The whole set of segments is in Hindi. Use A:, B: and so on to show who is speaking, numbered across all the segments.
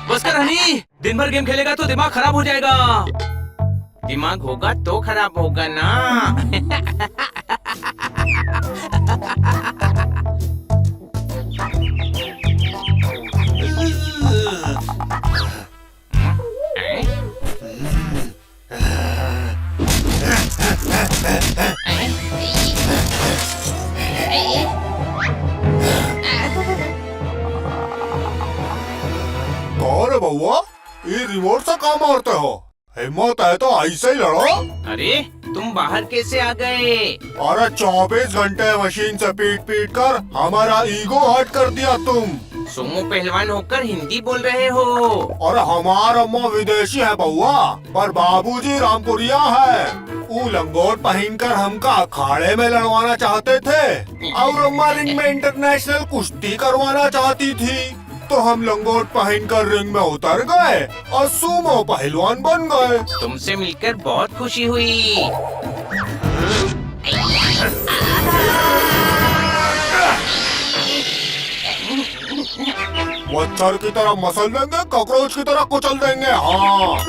A: बस कर हनी, दिन भर गेम खेलेगा तो दिमाग खराब हो जाएगा। दिमाग होगा तो खराब होगा ना।
B: कौन है बउआ? ये रिमोट से काम मारते हो? हिम्मत है तो ऐसे ही लड़ो।
A: अरे तुम बाहर कैसे आ गए?
B: अरे 24 घंटे मशीन से पीट पीट कर हमारा ईगो हर्ट कर दिया तुम।
A: सुमो पहलवान होकर हिंदी बोल रहे हो?
B: और हमारा अम्मा विदेशी है बउआ, पर बाबूजी रामपुरिया है। वो लंगोट पहनकर हमका अखाड़े में लड़वाना चाहते थे और अम्मा रिंग में इंटरनेशनल कुश्ती करवाना चाहती थी। तो हम लंगोट पहनकर रिंग में उतर गए और सुमो पहलवान बन गए।
A: तुमसे मिलकर बहुत खुशी हुई।
B: मच्छर की तरह मसल देंगे, कॉकरोच की तरह कुचल देंगे। हाँ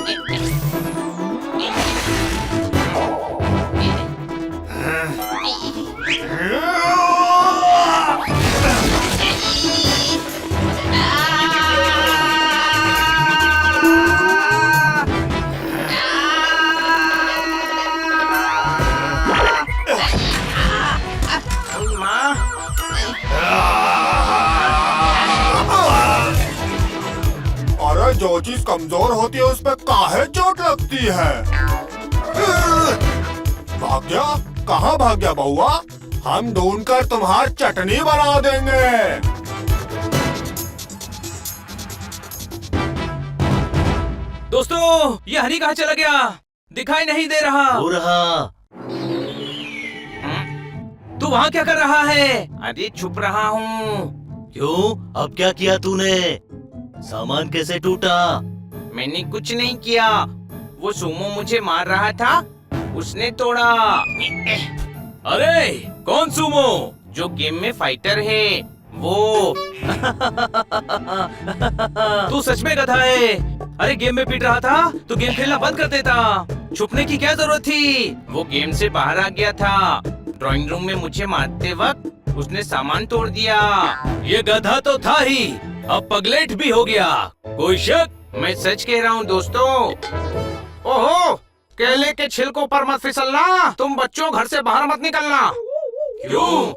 B: अरे जो चीज कमजोर होती है उस पे काहे चोट लगती है? भाग गया? कहाँ भाग गया बउआ? हम ढूंढकर तुम्हारी चटनी बना देंगे।
A: दोस्तों, ये हनी कहाँ चला गया? दिखाई नहीं दे रहा।
C: हो रहा।
A: तू वहाँ क्या कर रहा है? अरे छुप रहा हूँ।
C: क्यों? अब क्या किया तूने? सामान कैसे टूटा?
A: मैंने कुछ नहीं किया। वो सुमो मुझे मार रहा था, उसने तोड़ा।
D: अरे कौन सुमो?
A: जो गेम में फाइटर है वो।
D: तू सच में गधा है। अरे गेम में पीट रहा था तो गेम खेलना बंद कर देता। छुपने की क्या जरूरत थी?
A: वो गेम से बाहर आ गया था। ड्राइंग रूम में मुझे मारते वक्त उसने सामान तोड़ दिया।
D: ये गधा तो था ही, अब पगलेट भी हो गया। कोई शक?
A: मैं सच कह रहा हूँ दोस्तों। ओहो, केले के छिलकों पर मत फिसलना। तुम बच्चों घर से बाहर मत निकलना।
D: क्यों?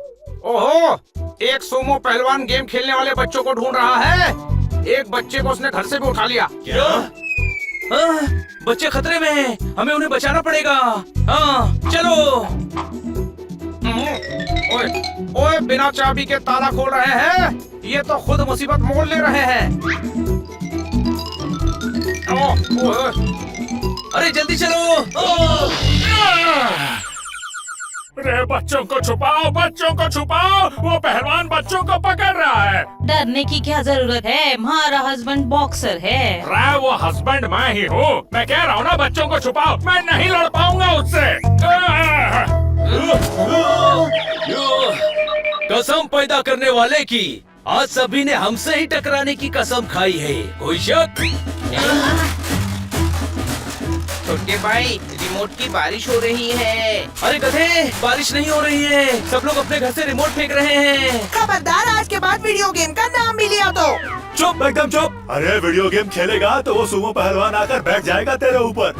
A: ओहो, एक सुमो पहलवान गेम खेलने वाले बच्चों को ढूंढ रहा है। एक बच्चे को उसने घर से भी उठा लिया।
D: क्या? बच्चे खतरे में हैं, हमें उन्हें बचाना पड़ेगा। हाँ, चलो।
A: ओए, ओए, बिना चाबी के ताला खोल रहे हैं। ये तो खुद मुसीबत मोल ले रहे हैं।
D: अरे जल्दी चलो।
E: अरे बच्चों को छुपाओ, बच्चों को छुपाओ। वो पहलवान बच्चों को पकड़ रहा है।
F: डरने की क्या जरूरत है? हमारा हस्बैंड बॉक्सर है।
E: रे वो हस्बैंड मैं ही हूँ। मैं कह रहा हूँ ना, बच्चों को छुपाओ। मैं नहीं लड़ पाऊंगा उससे।
D: कसम पैदा करने वाले की, आज सभी ने हमसे ही टकराने की कसम खाई है। कोई शक?
A: छोटे भाई, रिमोट की बारिश हो रही है।
D: अरे गधे, बारिश नहीं हो रही है। सब लोग अपने घर से रिमोट फेंक रहे हैं।
G: खबरदार, आज के बाद वीडियो गेम का नाम भी लिया तो।
H: चुप, एकदम चुप। अरे वीडियो गेम खेलेगा तो वो सुमो पहलवान आकर बैठ जाएगा तेरे ऊपर।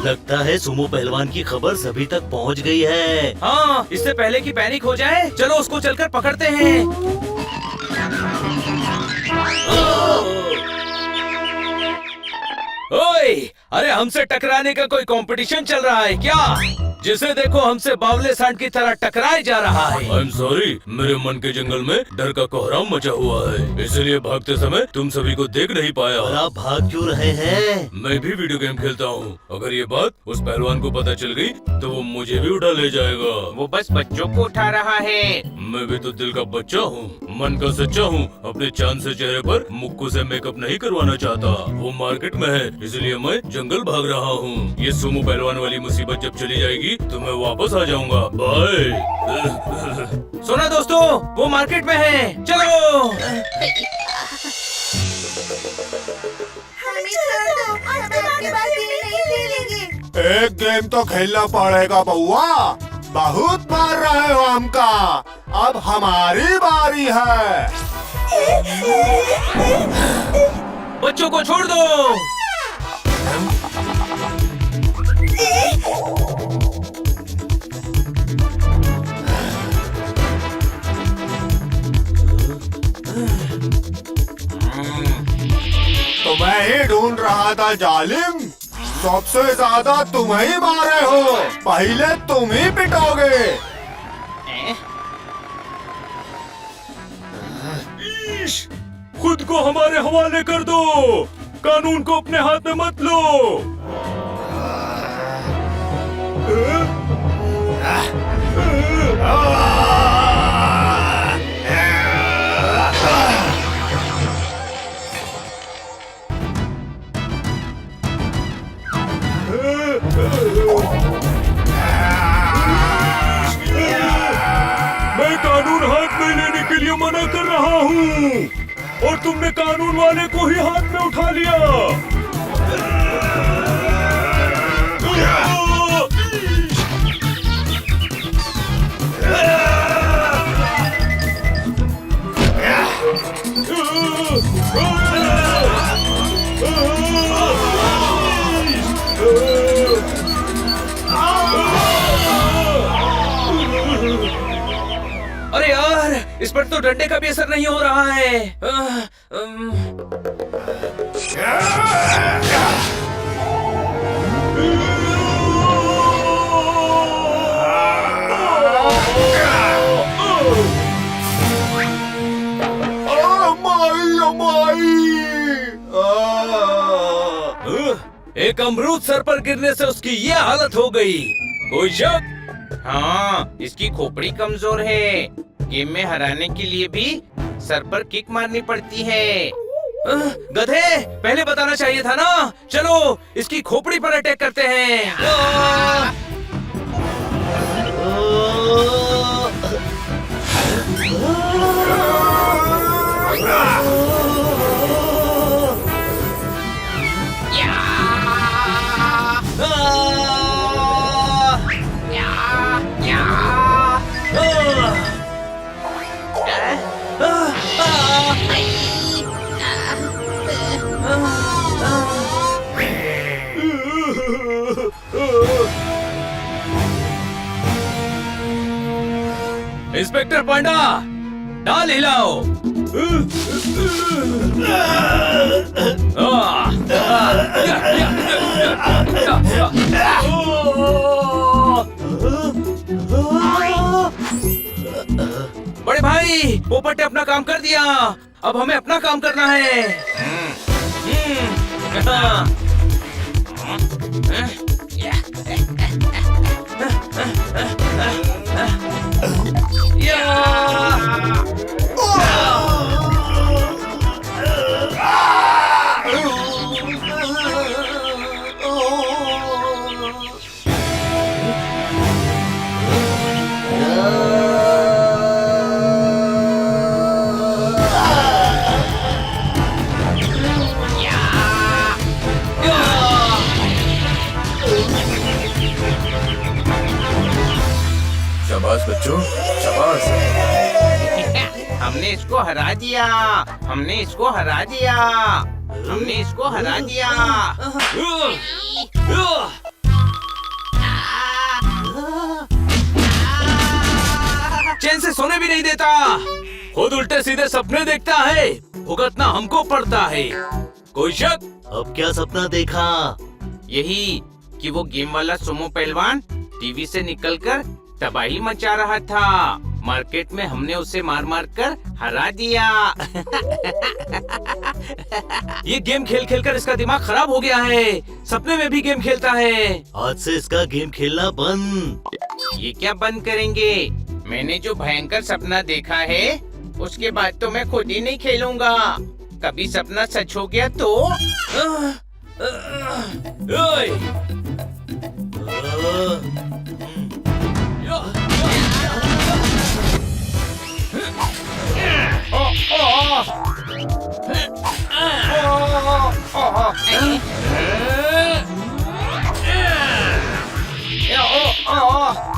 C: लगता है सुमो पहलवान की खबर सभी तक पहुंच गई है।
D: हाँ, इससे पहले कि पैनिक हो जाए, चलो उसको चलकर पकड़ते हैं। ओए, अरे हमसे टकराने का कोई कंपटीशन चल रहा है क्या? जिसे देखो हमसे बावले सांड की तरह टकराए जा रहा है।
E: आई एम सॉरी, मेरे मन के जंगल में डर का कोहराम मचा हुआ है, इसलिए भागते समय तुम सभी को देख नहीं पाया।
C: और आप भाग क्यों रहे हैं?
E: मैं भी वीडियो गेम खेलता हूँ। अगर ये बात उस पहलवान को पता चल गई तो वो मुझे भी उठा ले जाएगा।
A: वो बस बच्चों को उठा रहा है।
E: मैं भी तो दिल का बच्चा हूँ, मन का सच्चा हूँ। अपने चांद से चेहरे पर मुक्कू से मेकअप नहीं करवाना चाहता। वो मार्केट में है, इसलिए मैं जंगल भाग रहा हूँ। ये सुमो पहलवान वाली मुसीबत जब चली जाएगी तो मैं वापस आ जाऊंगा। बाय।
D: सुना दोस्तों, वो मार्केट में है, चलो।
B: एक गेम तो खेलना पड़ेगा बउआ, बहुत मार रहे हो हमका। अब हमारी बारी है।
D: बच्चों को छोड़ दो।
B: तो मैं ही ढूंढ रहा था जालिम, सबसे ज्यादा तुम ही मारे हो। पहले तुम ही पिटोगे।
E: ईश, खुद को हमारे हवाले कर दो, कानून को अपने हाथ में मत लो। मैं कानून हाथ में लेने के लिए मना कर रहा हूँ और तुमने कानून वाले को ही हाथ में उठा लिया।
D: अरे यार, इस पर तो डंडे का भी असर नहीं हो रहा है। एक अमरूद सर पर गिरने से उसकी ये हालत हो गई। कोई शक?
A: हाँ, इसकी खोपड़ी कमजोर है। गेम में हराने के लिए भी सर पर किक मारनी पड़ती है।
D: गधे, पहले बताना चाहिए था ना। चलो, इसकी खोपड़ी पर अटैक करते हैं। इंस्पेक्टर पांडा, डाल हिलाओ। बड़े भाई, पोपट ने अपना काम कर दिया, अब हमें अपना काम करना है।
E: शाबाश बच्चों, शाबाश।
A: हमने इसको हरा दिया, हमने इसको हरा दिया, हमने इसको हरा दिया।
D: चैन से सोने भी नहीं देता, खुद उल्टे सीधे सपने देखता है, भुगतना हमको पड़ता है। कोई शक?
C: अब क्या सपना देखा?
A: यही कि वो गेम वाला सुमो पहलवान टीवी से निकलकर तबाही मचा रहा था। मार्केट में हमने उसे मार मार कर हरा दिया।
D: ये गेम खेल खेल कर इसका दिमाग खराब हो गया है। सपने में भी गेम खेलता है।
C: आज से इसका गेम खेलना बंद।
A: ये क्या बंद करेंगे? मैंने जो भयंकर सपना देखा है उसके बाद तो मैं खुद ही नहीं खेलूंगा। कभी सपना सच हो गया तो
D: ओए!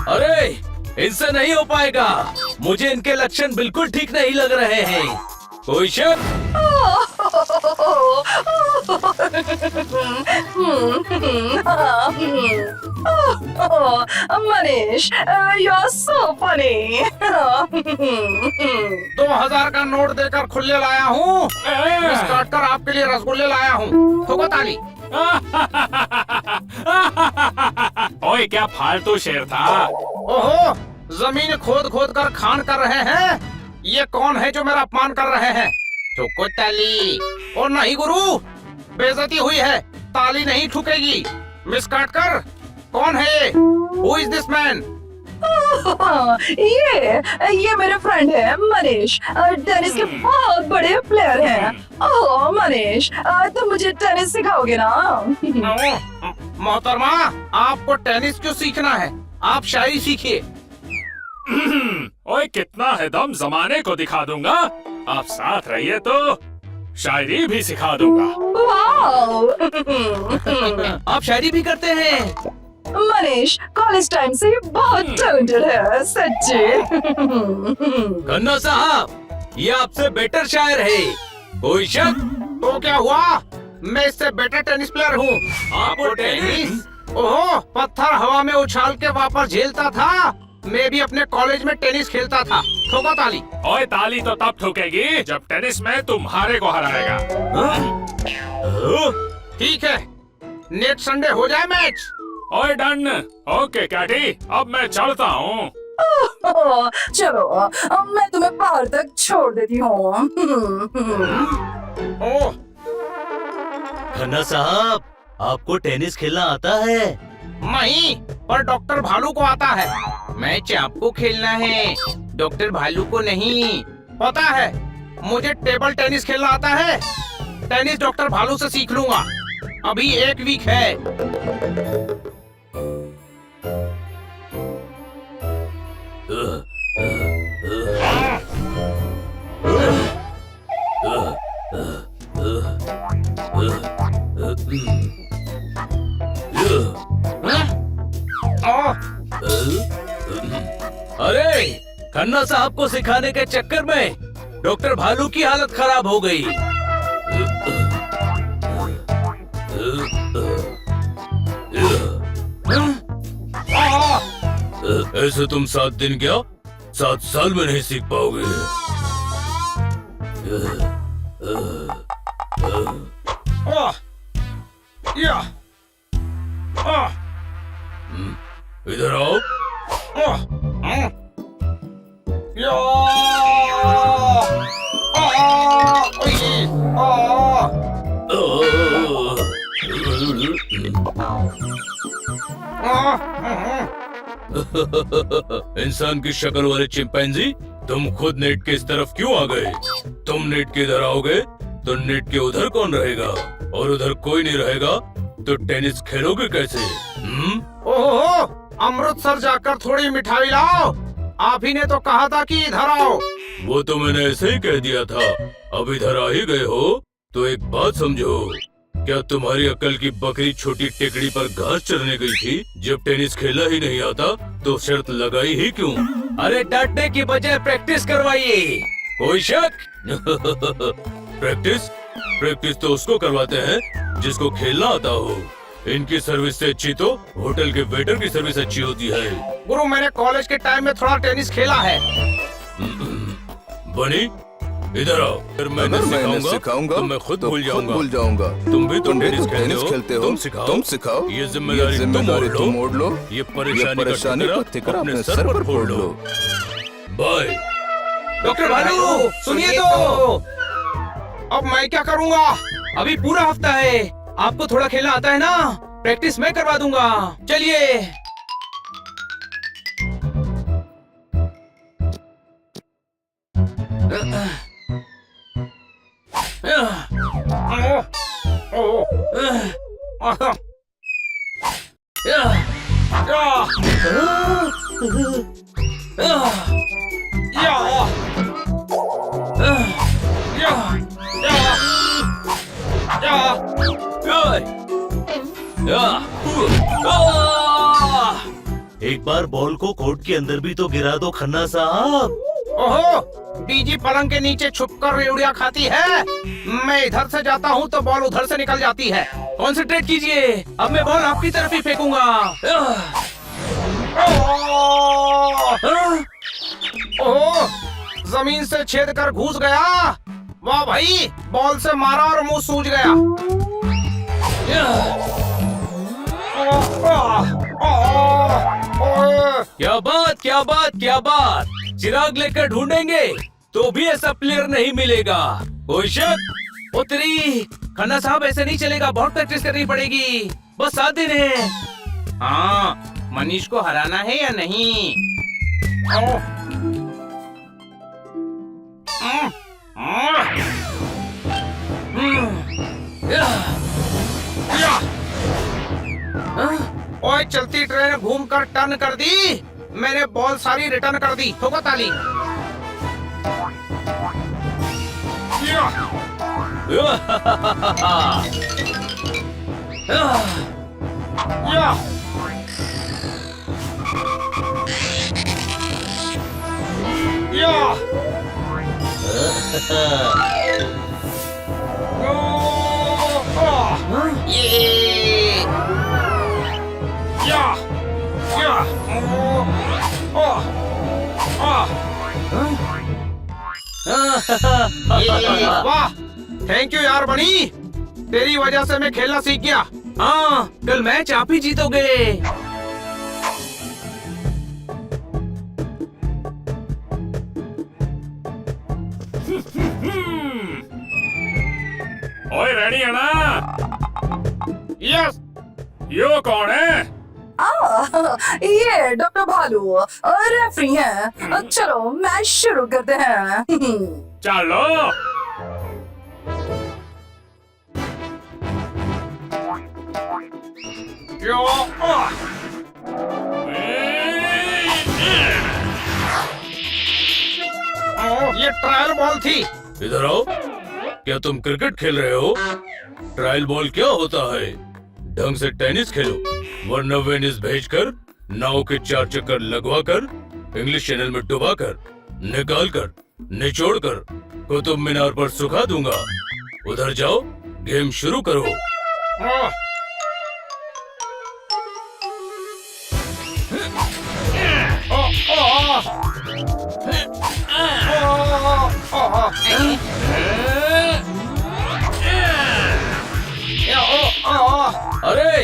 D: अरे इनसे नहीं हो पाएगा। मुझे इनके लक्षण बिल्कुल ठीक नहीं लग रहे हैं। कोई शक?
G: Manish, you're so funny.
A: 2000 का नोट देकर खुले लाया हूँ। इस काट कर आपके लिए रसगुल्ले लाया हूँ। ठोको ताली।
E: ओए क्या फालतू शेर था।
A: ओहो, जमीन खोद खोद कर खान कर रहे हैं। ये कौन है जो मेरा अपमान कर रहे हैं? ठोको ताली। और नहीं गुरु, बेइज्जती हुई है, ताली नहीं ठुकेगी। मिस काट कर, कौन है ये? Who is this man?
G: ये मेरे फ्रेंड है मनीष। टेनिस के बहुत बड़े प्लेयर हैं। ओह मनीष, तुम मुझे टेनिस सिखाओगे ना?
A: मोहतरमा, आपको टेनिस क्यों सीखना है? आप शायरी सीखिए।
E: ओए कितना है दम, जमाने को दिखा दूंगा। आप साथ रहिए तो शायरी भी सिखा दूंगा।
G: वाओ!
D: आप शायरी भी करते हैं?
G: मनीष कॉलेज टाइम से ये बहुत टैलेंटेड है, सच्ची।
D: खन्ना साहब, ये आपसे बेटर शायर है। कोई शक?
A: तो क्या हुआ? मैं इससे बेटर टेनिस प्लेयर हूँ।
D: आपको टेनिस?
A: ओहो, पत्थर हवा में उछाल के वापस झेलता था। मैं भी अपने कॉलेज में टेनिस खेलता था। ठोको ताली।
E: ओए ताली तो तब ठोकेगी जब टेनिस में तुम्हारे को हराएगा।
A: ठीक है, नेक्स्ट संडे हो जाए मैच।
E: ओए डन। ओके कैटी, अब मैं चलता हूँ।
G: चलो, मैं तुम्हें बाहर तक छोड़ देती हूँ।
A: ओह,
C: खन्ना साहब, आपको टेनिस खेलना आता है?
A: नहीं, पर डॉक्टर भालू को आता है। मैच आपको खेलना है, डॉक्टर भालू को नहीं। पता है, मुझे टेबल टेनिस खेलना आता है। टेनिस डॉक्टर भालू से सीख लूंगा। अभी 1 वीक है।
D: अरे खन्ना साहब को सिखाने के चक्कर में डॉक्टर भालू की हालत खराब हो गई।
E: ऐसे तुम 7 दिन क्या 7 साल में नहीं सीख पाओगे। इधर आओ। इंसान की शक्ल वाले चिंपैंजी, तुम खुद नेट के इस तरफ क्यों आ गए? तुम नेट के इधर आओगे तो नेट के उधर कौन रहेगा? और उधर कोई नहीं रहेगा तो टेनिस खेलोगे कैसे?
A: ओहो, अमृतसर जाकर थोड़ी मिठाई लाओ। आप ही ने तो कहा था कि इधर आओ।
E: वो तो मैंने ऐसे ही कह दिया था। अब इधर आ ही गए हो तो एक बात समझो, क्या तुम्हारी अक्ल की बकरी छोटी टेकड़ी पर घास चरने गई थी? जब टेनिस खेला ही नहीं आता तो शर्त लगाई ही क्यों?
D: अरे डांटने की बजाय प्रैक्टिस करवाइए।
E: कोई शक? प्रैक्टिस तो उसको करवाते हैं जिसको खेलना आता हो। इनकी सर्विस से अच्छी तो होटल के वेटर की सर्विस अच्छी होती है।
A: गुरु, मैंने कॉलेज के टाइम में थोड़ा टेनिस खेला है।
E: बनी, इधर आओ। अगर मैंने सिखाऊंगा तो मैं खुद भूल जाऊंगा। तुम भी तो टेनिस खेलते हो, तुम सिखाओ। ये जिम्मेदारी तुम मोड़ लो। ये परेशानी का ठिकरा अपने सर पर फोड़ लो। बाय।
A: डॉक्टर भालू सुनिए तो, अब मैं क्या करूँगा? अभी पूरा हफ्ता है, आपको थोड़ा खेलना आता है ना, प्रैक्टिस मैं करवा दूंगा। चलिए।
C: एक बार बॉल को कोर्ट के अंदर भी तो गिरा दो खन्ना साहब।
A: ओहो, बीजी पलंग के नीचे छुपकर रेवड़िया खाती है। मैं इधर से जाता हूँ तो बॉल उधर से निकल जाती है।
D: कॉन्सेंट्रेट कीजिए, अब मैं बॉल आपकी तरफ ही फेंकूंगा।
A: ओह, जमीन से छेद कर घुस गया। वाह भाई, बॉल से मारा और मुंह सूज गया।
D: क्या बात, क्या बात, क्या बात। चिराग लेकर ढूंढेंगे तो भी ऐसा प्लेयर नहीं मिलेगा। कोई शक? उतरी खन्ना साहब, ऐसे नहीं चलेगा, बहुत प्रैक्टिस करनी पड़ेगी। बस 7 दिन है।
A: हाँ, मनीष को हराना है या नहीं? ओए, चलती ट्रेन घूमकर टर्न कर दी। मैंने बॉल सारी रिटर्न कर दी। ठोको ताली। वाह, थैंक यू यार बनी, तेरी वजह से मैं खेलना सीख गया।
D: हाँ, कल मैच आप ही जीतोगे।
E: ओए रेडी है ना?
A: यस।
E: यो कौन है?
G: ये डॉक्टर भालू रेफरी हैं। चलो मैच शुरू करते हैं।
E: चलो।
A: ये ट्रायल बॉल थी।
E: इधर आओ। क्या तुम क्रिकेट खेल रहे हो? ट्रायल बॉल क्या होता है? ढंग से टेनिस खेलो, वरना वेनिस भेजकर, नाव के 4 चक्कर लगवाकर, इंग्लिश चैनल में डुबाकर, निकालकर, निचोड़कर कुतुब मीनार पर सुखा दूंगा। उधर जाओ, गेम शुरू करो।
D: अरे,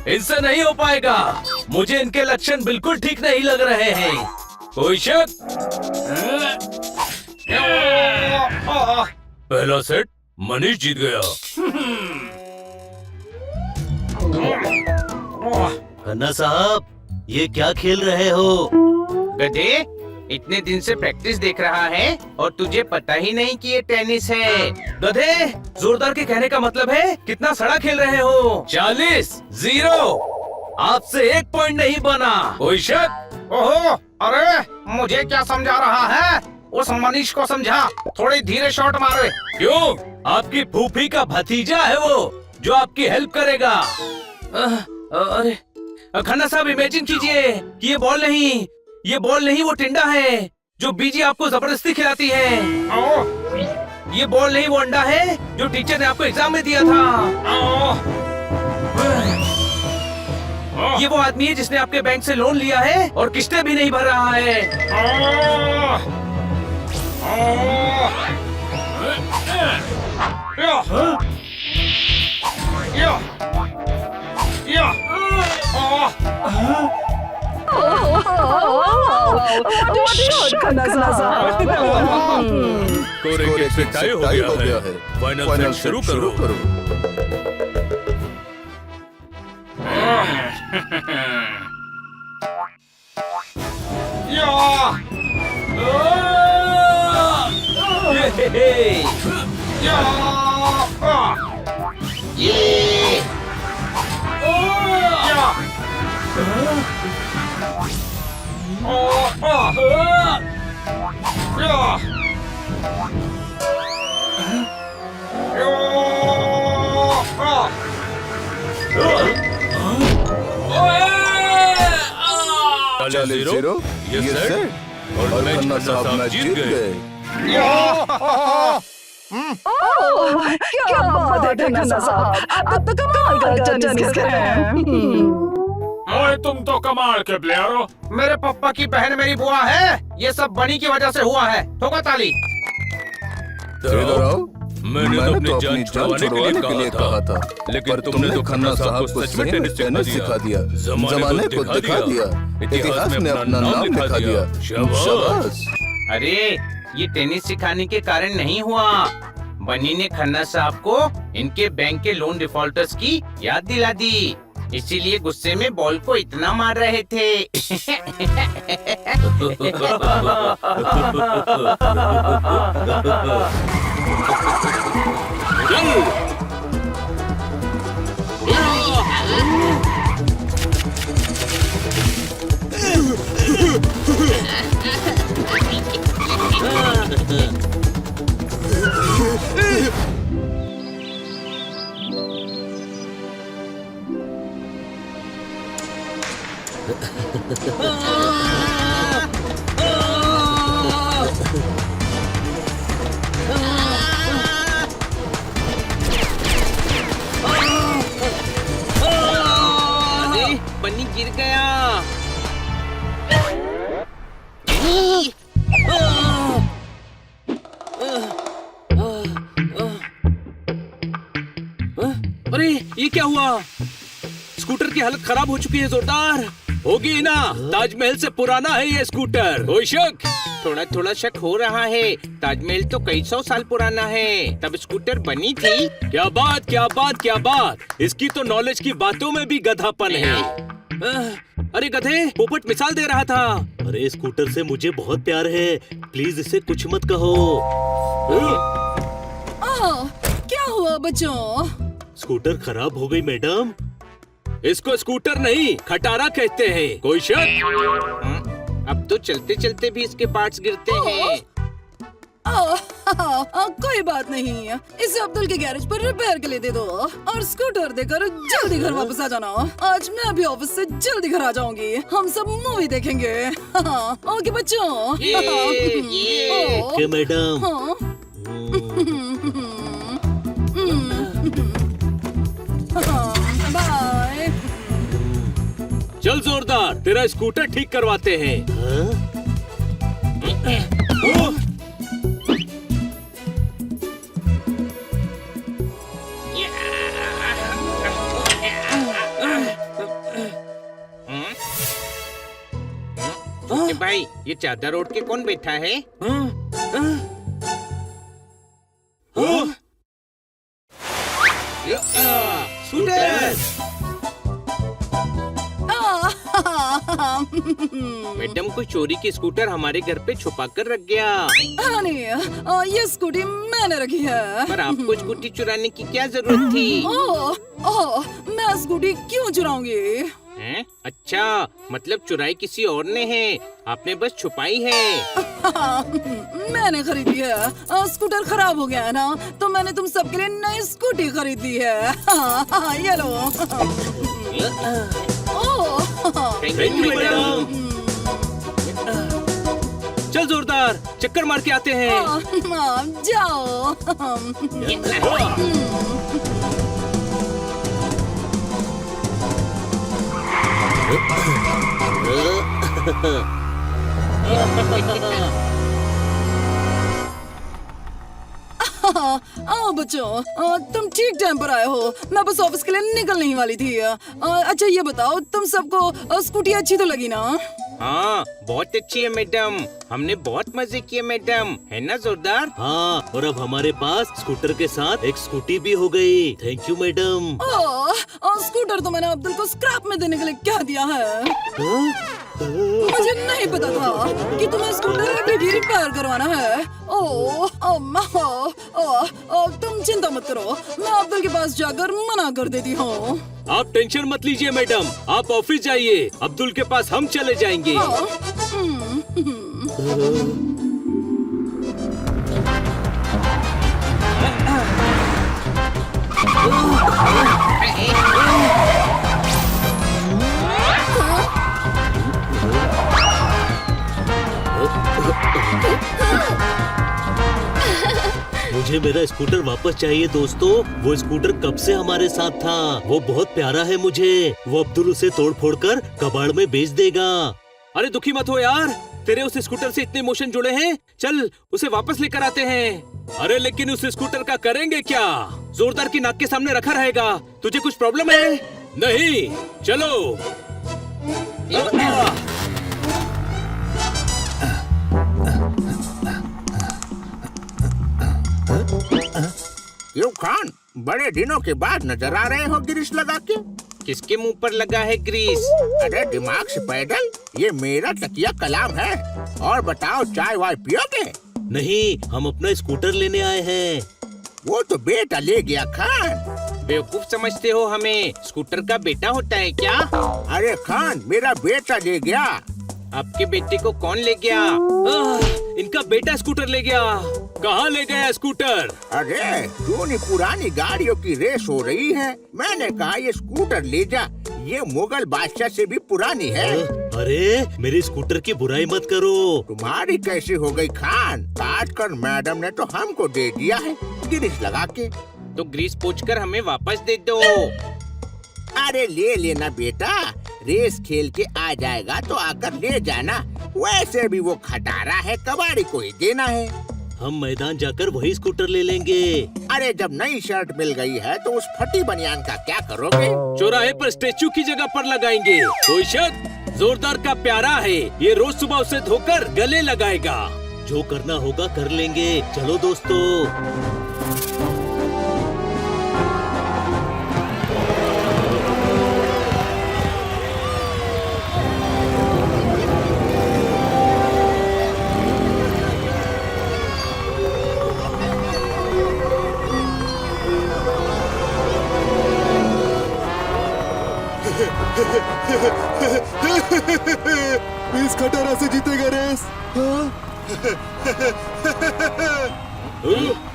D: इनसे नहीं हो पाएगा। मुझे इनके लक्षण बिल्कुल ठीक नहीं लग रहे हैं। कोई शक?
E: पहला सेट मनीष जीत गया।
C: खन्ना साहब, ये क्या खेल रहे हो?
A: गधे, इतने दिन से प्रैक्टिस देख रहा है और तुझे पता ही नहीं कि ये टेनिस है।
D: गधे, जोरदार के कहने का मतलब है कितना सड़ा खेल रहे हो। 40-0, आपसे 1 पॉइंट नहीं बना। कोई शक?
A: ओहो, अरे मुझे क्या समझा रहा है? उस मनीष को समझा, थोड़ी धीरे शॉट मारे।
D: क्यों? आपकी फूफी का भतीजा है वो, जो आपकी हेल्प करेगा। अरे खन्ना साहब, इमेजिन कीजिए कि ये बॉल नहीं वो टिंडा है जो बीजी आपको जबरदस्ती खिलाती है। ये बॉल नहीं वो अंडा है जो टीचर ने आपको एग्जाम में दिया था। ये वो आदमी है जिसने आपके बैंक से लोन लिया है और किस्तें भी नहीं भर रहा है।
G: What a shot, Khanna साहब.
E: स्कोर एक से टाई हो गया है। फाइनल सेट शुरू करो।
I: चालीस जीरो
E: ये सेट और मैच खन्ना साहब जीत गए।
G: क्या बात है खन्ना साहब, आप तो कमाल का टेनिस खेल रहे हैं.
H: ओए तुम तो कमाल के प्लेयर हो।
A: मेरे पापा की बहन मेरी बुआ है, ये सब बनी की वजह से हुआ है. ठोका ताली.
I: इधर आओ।
E: मैंने तो अपनी जान छुड़वाने के लिए कहा था, लेकिन तुमने तो खन्ना साहब को सच में टेनिस सिखा दिया, जमाने को दिखा दिया, इतिहास में अपना नाम लिखा दिया। शाबाश।
A: अरे ये टेनिस सिखाने के कारण नहीं हुआ. बनी ने खन्ना साहब को इनके बैंक के लोन डिफॉल्टर्स की याद दिला दी, इसीलिए गुस्से में बॉल को इतना मार रहे थे. अरे बन्नी गिर गया.
D: अरे ये क्या हुआ? स्कूटर की हालत खराब हो चुकी है जोरदार. होगी ना, ताजमहल से पुराना है ये स्कूटर. कोई शक?
A: थोड़ा थोड़ा शक हो रहा है. ताजमहल तो कई 100 साल पुराना है, तब स्कूटर बनी थी.
D: क्या बात क्या बात क्या बात. इसकी तो नॉलेज की बातों में भी गधापन है. अरे गधे, पोपट मिसाल दे रहा था.
C: अरे स्कूटर से मुझे बहुत प्यार है, प्लीज इसे कुछ मत कहो।
G: क्या हुआ बच्चों?
C: स्कूटर खराब हो गई मैडम।
D: इसको स्कूटर नहीं खटारा कहते हैं। कोई शक?
A: अब तो चलते चलते भी इसके पार्ट्स गिरते हैं।
G: कोई बात नहीं, इसे अब्दुल के गैरेज पर रिपेयर के लिए दे दो और स्कूटर देकर जल्दी घर वापस आ जाना। आज मैं भी ऑफिस से जल्दी घर आ जाऊंगी, हम सब मूवी देखेंगे। ओके बच्चों।
C: Okay madam.
G: बाय।
D: चल जोरदार, तेरा स्कूटर ठीक करवाते हैं।
A: छोटे भाई, ये चादर ओढ़ के कौन बैठा है? मैडम को चोरी की स्कूटर हमारे घर पे छुपा कर रख गया।
G: नहीं, ये स्कूटी मैंने रखी है।
A: पर आपको स्कूटी चुराने की क्या जरूरत थी?
G: मैं स्कूटी क्यों चुराऊंगी?
A: हैं? अच्छा, मतलब चुराई किसी और ने है, आपने बस छुपाई है।
G: मैंने खरीदी है। स्कूटर खराब हो गया है ना, तो मैंने तुम सबके लिए नई स्कूटी खरीदी है। ये लो।
D: Thank you madam. चल जोरदार, चक्कर मार के आते हैं।
G: जाओ। आओ बच्चों, तुम ठीक टाइम पर आए हो। मैं बस ऑफिस के लिए निकलने ही वाली थी। अच्छा ये बताओ, तुम सबको स्कूटी अच्छी तो लगी ना?
A: हाँ बहुत अच्छी है मैडम, हमने बहुत मजे किए मैडम, है ना जोरदार?
C: हाँ, और अब हमारे पास स्कूटर के साथ एक स्कूटी भी हो गई। Thank you madam.
G: स्कूटर तो मैंने अब्दुल को स्क्रैप में देने के लिए कह दिया है।
C: हाँ?
G: मुझे नहीं पता था कि तुम्हें स्कूटर अभी भी रिपेयर करवाना है। तुम चिंता मत करो, मैं अब्दुल के पास जाकर मना कर देती हूँ।
D: आप टेंशन मत लीजिए मैडम, आप ऑफिस जाइए, अब्दुल के पास हम चले जाएंगे।
C: मुझे मेरा स्कूटर वापस चाहिए दोस्तों। वो स्कूटर कब से हमारे साथ था, वो बहुत प्यारा है मुझे। वो अब्दुल उसे तोड़ फोड़ कर कबाड़ में बेच देगा।
D: अरे दुखी मत हो यार, तेरे उस स्कूटर से इतने इमोशन जुड़े हैं, चल उसे वापस लेकर आते हैं। अरे लेकिन उस स्कूटर का करेंगे क्या? जोरदार की नाक के सामने रखा रहेगा। तुझे कुछ प्रॉब्लम है? नहीं, चलो।
A: क्यों खान, बड़े दिनों के बाद नजर आ रहे हो ग्रीस लगा के? किसके मुंह पर लगा है ग्रीस? अरे दिमाग से पैदल, ये मेरा तकिया कलाम है। और बताओ, चाय वाय पियोगे?
C: नहीं, हम अपना स्कूटर लेने आए हैं।
A: वो तो बेटा ले गया खान। बेवकूफ समझते हो हमें? स्कूटर का बेटा होता है क्या? अरे खान, मेरा बेटा ले गया। आपके बेटे को कौन ले गया?
D: इनका बेटा स्कूटर ले गया। कहाँ ले गया स्कूटर?
A: अरे दोनों पुरानी गाड़ियों की रेस हो रही है, मैंने कहा ये स्कूटर ले जा, ये मुगल बादशाह से भी पुरानी है।
C: अरे मेरे स्कूटर की बुराई मत करो।
A: तुम्हारी कैसी हो गई खान? काट कर मैडम ने तो हमको दे दिया है ग्रीस लगा के। तो ग्रीस पोंछकर हमें वापस दे दो। अरे ले लेना बेटा, रेस खेल के आ जाएगा तो आकर ले जाना। वैसे भी वो खटारा है, कबाड़ी को ही देना है।
C: हम मैदान जाकर वही स्कूटर ले लेंगे।
A: अरे जब नई शर्ट मिल गई है तो उस फटी बनियान का क्या करोगे?
D: चौराहे पर स्टेचू की जगह पर लगाएंगे। कोई शक? जोरदार का प्यारा है, ये रोज सुबह उसे धोकर गले लगाएगा।
C: जो करना होगा कर लेंगे। चलो दोस्तों।
I: इस खटारा से जीतेगा रेस। हाँ?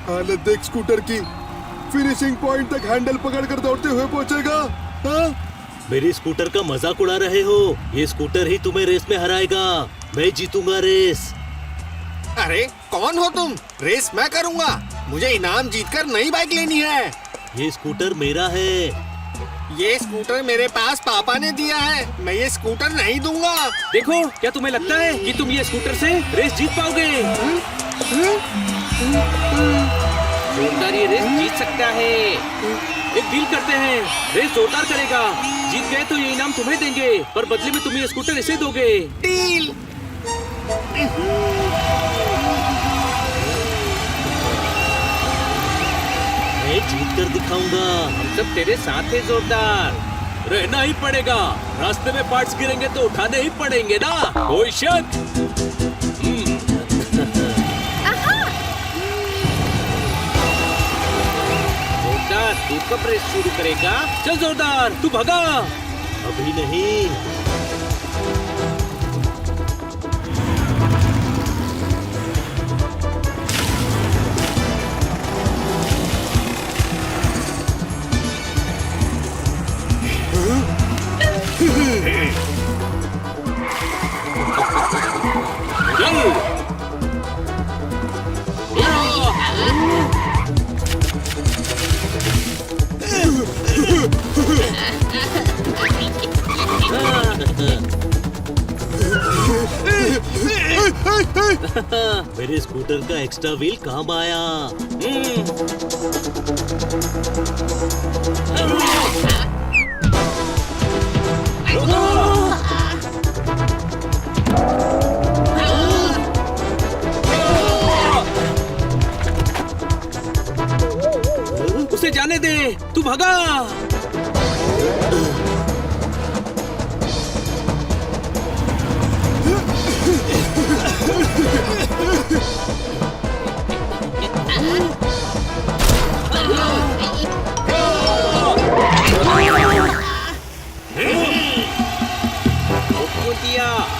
I: हालत देख स्कूटर की, फिनिशिंग पॉइंट तक हैंडल पकड़कर दौड़ते हुए पहुंचेगा। हाँ?
C: मेरी स्कूटर का मजाक उड़ा रहे हो? ये स्कूटर ही तुम्हें रेस में हराएगा। मैं जीतूंगा रेस।
B: अरे कौन हो तुम? रेस मैं करूंगा, मुझे इनाम जीतकर नई बाइक लेनी है।
C: ये स्कूटर मेरा है।
B: ये स्कूटर मेरे पास पापा ने दिया है, मैं ये स्कूटर नहीं दूंगा।
D: देखो, क्या तुम्हें लगता है कि तुम ये स्कूटर से रेस जीत पाओगे?
A: जोरदार ये रेस जीत सकता है।
D: एक डील करते हैं, रेस जोरदार करेगा, जीत गए तो ये इनाम तुम्हें देंगे, पर बदले में तुम ये स्कूटर इसे दोगे।
B: डील।
C: मैं जीत कर दिखाऊंगा।
A: हम सब तेरे साथ है जोरदार।
D: रहना ही पड़ेगा, रास्ते में पार्ट्स गिरेंगे तो उठाने ही पड़ेंगे ना। कोई शक?
A: जोरदार, तू कब रेस शुरू करेगा?
D: चल जोरदार, तू भगा।
C: अभी नहीं।
D: चल।
C: मेरे स्कूटर का एक्स्ट्रा व्हील काम आया।
D: उसे जाने दे, तू भगा।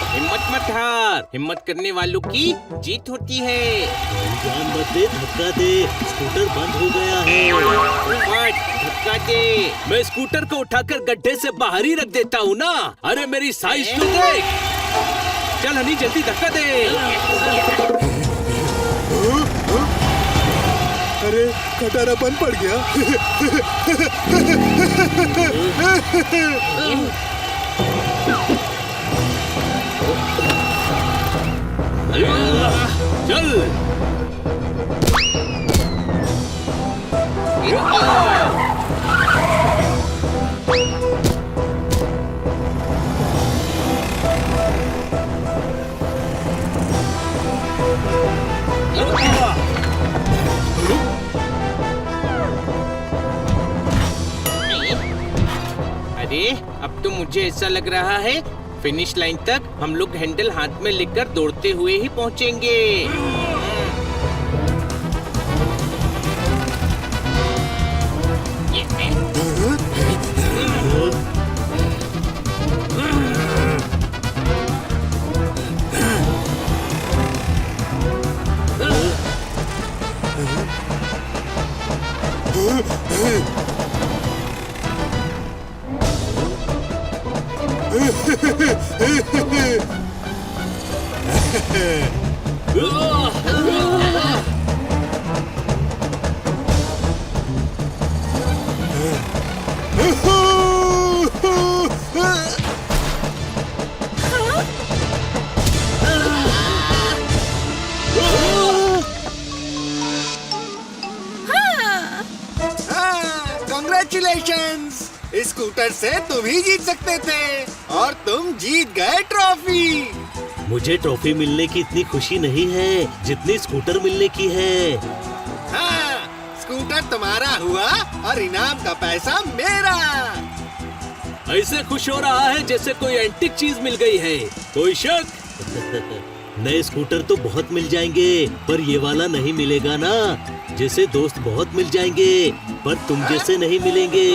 A: हिम्मत मत हार, हिम्मत करने वालों की जीत होती है।
C: जान मत दे, धक्का दे, स्कूटर बंद हो गया है।
A: मत धक्का दे।
D: मैं स्कूटर को उठाकर गड्ढे से बाहर ही रख देता हूँ ना। अरे मेरी साइज तो देख। चल हनी जल्दी धक्का दे।
I: अरे खटारा बंद पड़ गया।
D: चल।
A: अरे अब तो मुझे ऐसा लग रहा है फिनिश लाइन तक हम लोग हैंडल हाथ में लेकर दौड़ते हुए ही पहुंचेंगे।
B: कांग्रेचुलेशंस! इस स्कूटर से तुम ही जीत सकते थे और तुम जीत गए ट्रॉफी।
C: मुझे ट्रॉफी मिलने की इतनी खुशी नहीं है जितनी स्कूटर मिलने की है।
B: हाँ, स्कूटर तुम्हारा हुआ और इनाम का पैसा मेरा।
D: ऐसे खुश हो रहा है जैसे कोई एंटीक चीज मिल गई है। कोई शक?
C: नए स्कूटर तो बहुत मिल जाएंगे पर ये वाला नहीं मिलेगा ना। जैसे दोस्त बहुत मिल जाएंगे पर तुम जैसे नहीं मिलेंगे।